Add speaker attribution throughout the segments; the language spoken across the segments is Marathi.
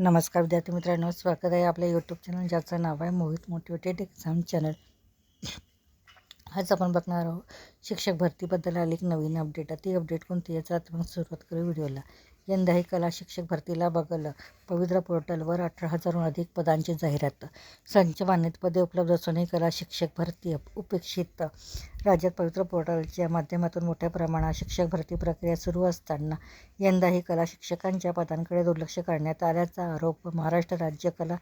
Speaker 1: नमस्कार विद्यार्थी मित्रांनो, स्वागत आहे आपल्या यूट्यूब चॅनल ज्याचं नाव आहे मोहित मोटिवेटेड एक्झाम चॅनल. आज आपण बघणार आहोत शिक्षक भरतीबद्दल आली एक नवीन अपडेट. ती अपडेट कोणती याचा आपण सुरुवात करू व्हिडिओला. यंदाही कला शिक्षक भरतीला बघलं पवित्र पोर्टलवर 18,000हून अधिक पदांची जाहिरात. संच मान्यता पदे उपलब्ध असूनही कला शिक्षक भरती उपेक्षित. राज्यात पवित्र पोर्टलच्या माध्यमातून मोठ्या प्रमाणात शिक्षक भरती प्रक्रिया सुरू असताना यंदाही कला शिक्षकांच्या पदांकडे दुर्लक्ष करण्यात आल्याचा आरोप महाराष्ट्र राज्य कला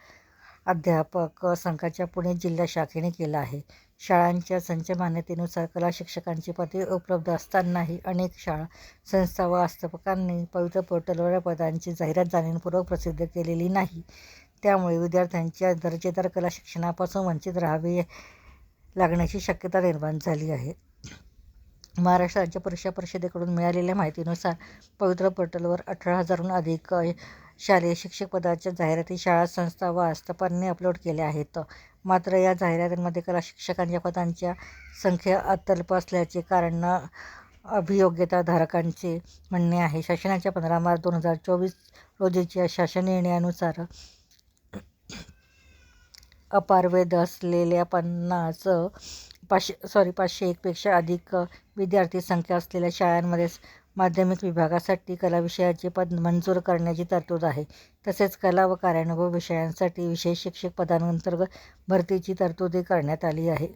Speaker 1: अध्यापक संघाच्या पुणे जिल्हा शाखेने केला आहे. शाळांच्या संच मान्यतेनुसार कला शिक्षकांची पदे उपलब्ध असतानाही अनेक शाळा, संस्था व अध्यापकांनी पवित्र पोर्टलवर पदांची जाहिरात जाणीवपूर्वक प्रसिद्ध केलेली नाही. त्यामुळे विद्यार्थ्यांच्या दर्जेदार कला शिक्षणापासून वंचित राहावे लागण्याची शक्यता निर्माण झाली आहे. महाराष्ट्र राज्य परीक्षा परिषदेकडून मिळालेल्या माहितीनुसार पवित्र पोर्टलवर 18,000हून अधिक शालेय शिक्षक पदाच्या जाहिराती शाळा, संस्था व आस्थापनांनी अपलोड केल्या आहेत. मात्र या जाहिरातींमध्ये कला शिक्षकांच्या पदांच्या संख्या अत्यल्प असल्याचे कारण अभियोग्यताधारकांचे म्हणणे आहे. शासनाच्या 15 मार्च 2024 रोजीच्या शासन निर्णयानुसार अपारवेद असलेल्या 501 पेक्षा अधिक विद्यार्थी संख्या असलेल्या शाळांमध्ये माध्यमिक विभागासाठी कला विषयाचे पद मंजूर करण्याची तरतूद आहे. तसेच कला व कार्यानुभव विषयांसाठी विशेष शिक्षक पदांतर्गत भरतीची तरतूदही करण्यात आली आहे.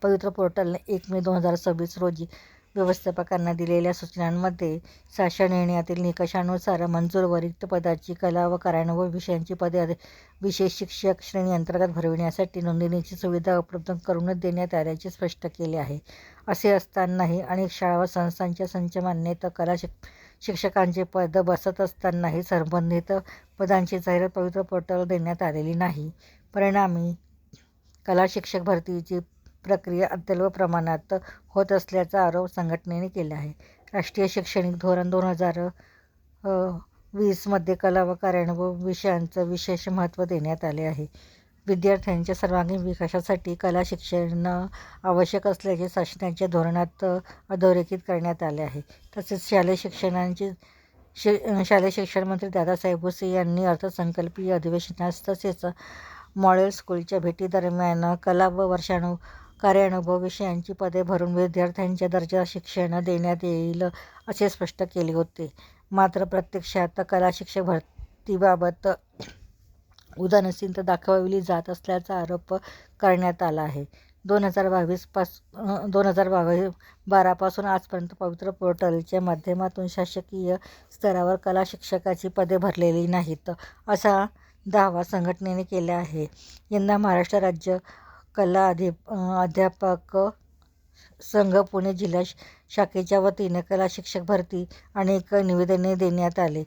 Speaker 1: पवित्र पोर्टलने 1 मे 2026 रोजी व्यवस्थापकांना दिलेल्या सूचनांमध्ये शासन निर्णयातील निकषानुसार मंजूर व रिक्त पदाची कला व कार्यानुभव विषयांची पदे विशेष शिक्षक श्रेणी अंतर्गत भरविण्यासाठी नोंदणीची सुविधा उपलब्ध करूनच देण्यात आल्याचे स्पष्ट केले आहे. असे असतानाही अनेक शाळा व संस्थांच्या संच मान्यता कला शिक्षकांचे पद बसत असतानाही संबंधित पदांची जाहिरात पवित्र पोर्टलवर देण्यात आलेली नाही. परिणामी कला शिक्षक भरतीची प्रक्रिया अत्यल्प प्रमाणात होत असल्याचा आरोप संघटनेने केला आहे. राष्ट्रीय शैक्षणिक धोरण 2020 मध्ये कला व कार्यानुभव विषयांचं विशेष महत्त्व देण्यात आले आहे. विद्यार्थ्यांच्या सर्वांगीण विकासासाठी कला शिक्षण आवश्यक असल्याचे शासनाच्या धोरणात अधोरेखित करण्यात आले आहे. तसेच शालेय शिक्षण मंत्री दादासाहेब भुसे यांनी अर्थसंकल्पीय अधिवेशनास तसेच मॉडेल स्कूलच्या भेटीदरम्यान कला व कार्यानुभव विषयांची पदे भरून विद्यार्थ्यांच्या दर्जा शिक्षण देण्यात येईल असे स्पष्ट केले होते. मात्र प्रत्यक्षात कला शिक्षक भरतीबाबत उदासीनता दाखवली जात असल्याचा आरोप करण्यात आला आहे. 2012 पासून आजपर्यंत पवित्र पोर्टलच्या माध्यमातून शासकीय स्तरावर कला शिक्षकाची पदे भरलेली नाहीत, असा दावा संघटनेने केला आहे. यंदा महाराष्ट्र राज्य कला अध्यापक संघ पुणे जिल्हा शाखेच्या वतीने कला शिक्षक भरती अनेक निवेदने देण्यात आले.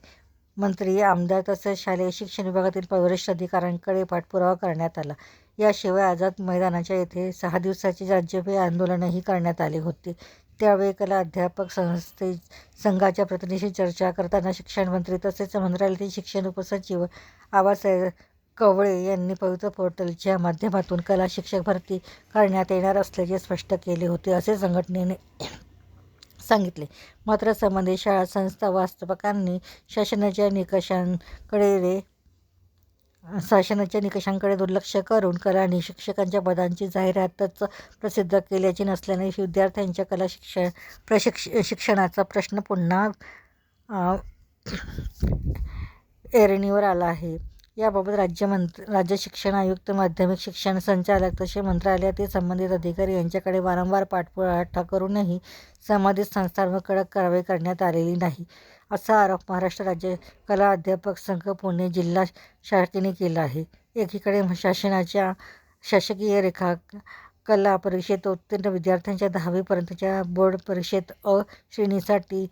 Speaker 1: मंत्री, आमदार तसेच शालेय शिक्षण विभागातील वरिष्ठ अधिकाऱ्यांकडे पाठपुरावा करण्यात आला. याशिवाय आझाद मैदानाच्या येथे 6 दिवसाचे राज्यव्यापी आंदोलनही करण्यात आले होते. त्यावेळी कला अध्यापक संघाच्या प्रतिनिधींशी चर्चा करताना शिक्षण मंत्री तसेच मंत्रालयातील शिक्षण उपसचिव आबासाहेब कवळे यांनी पवित्र पोर्टलच्या माध्यमातून कला शिक्षक भरती करण्यात येणार असल्याचे स्पष्ट केले होते, असे संघटनेने सांगितले. मात्र संबंधित शाळा, संस्था व अध्यापकांनी शासनाच्या निकषांकडे दुर्लक्ष करून कला शिक्षकांच्या पदांची जाहिरातच प्रसिद्ध केल्याची नसल्याने विद्यार्थ्यांच्या कला शिक्षणाचा प्रश्न पुन्हा ऐरणीवर आला आहे. याबाबत राज्य शिक्षण आयुक्त, माध्यमिक शिक्षण संचालक तसेच मंत्रालयातील संबंधित अधिकारी यांच्याकडे वारंवार पाठपुरावा करूनही संबंधित संस्थांवर कडक कारवाई करण्यात आलेली नाही, असा आरोप महाराष्ट्र राज्य कला अध्यापक संघ पुणे जिल्हा शाखेने केला आहे. एकीकडे शासनाच्या शासकीय रेखा कला परीक्षेत उत्तीर्ण विद्यार्थ्यांच्या 10वी पर्यंतच्या बोर्ड परीक्षेत अ श्रेणीसाठी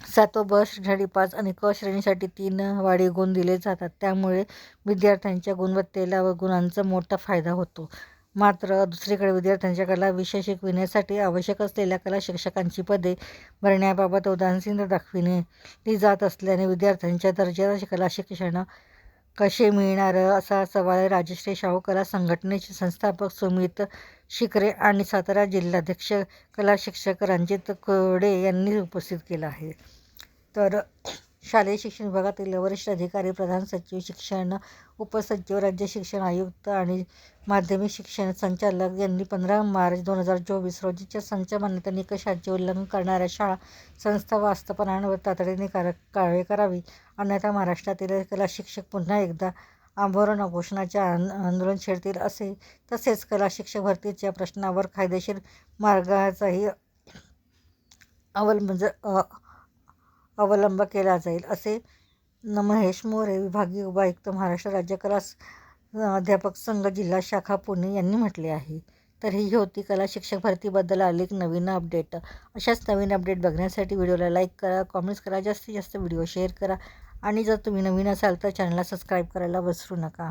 Speaker 1: 7 व ब श्रेणीसाठी 5 आणि क श्रेणीसाठी 3 वाढीव गुण दिले जातात. त्यामुळे विद्यार्थ्यांच्या गुणवत्तेला व गुणांचा मोठा फायदा होतो. मात्र दुसरीकडे विद्यार्थ्यांच्या कला विषय शिकविण्यासाठी आवश्यक असलेल्या कला शिक्षकांची पदे भरण्याबाबत उदासीनता दाखविली जात असल्याने विद्यार्थ्यांच्या दर्जाचे कला शिक्षण कसे मिळणार, असा सवाल राजश्री शाहू कला संघटनेचे संस्थापक सुमित शिकरे आणि सातारा जिल्हाध्यक्ष कला शिक्षक रणजित खोडे यांनी उपस्थित केला आहे. तर शालेय शिक्षण विभागातील वरिष्ठ अधिकारी, प्रधान सचिव शिक्षण, उपसचिव, राज्य शिक्षण आयुक्त आणि माध्यमिक शिक्षण संचालक यांनी 15 मार्च 2024 रोजीच्या संच मान्यता निकषाचे उल्लंघन करणाऱ्या शाळा, संस्था व आस्थापनांवर तातडीने कारवाई करावी, अन्यथा महाराष्ट्रातील कला शिक्षक पुन्हा एकदा आमरण उपोषणाचे आंदोलन छेडतील तसेच कला शिक्षक भरतीच्या प्रश्नावर कायदेशीर मार्गाचाही अवलंब केला जाईल, असे महेश मोरे, विभागीय उपायुक्त, महाराष्ट्र राज्य कला अध्यापक संघ, जिल्हा शाखा, पुणे यांनी म्हटले आहे. तर ही होती कला शिक्षक भरतीबद्दल आली एक नवीन अपडेट. अशाच नवीन अपडेट बघण्यासाठी व्हिडिओला लाईक करा, कॉमेंट्स करा, जास्तीत जास्त व्हिडिओ शेअर करा आणि जर तुम्ही नवीन असाल तर चॅनलला सबस्क्राईब करायला विसरू नका.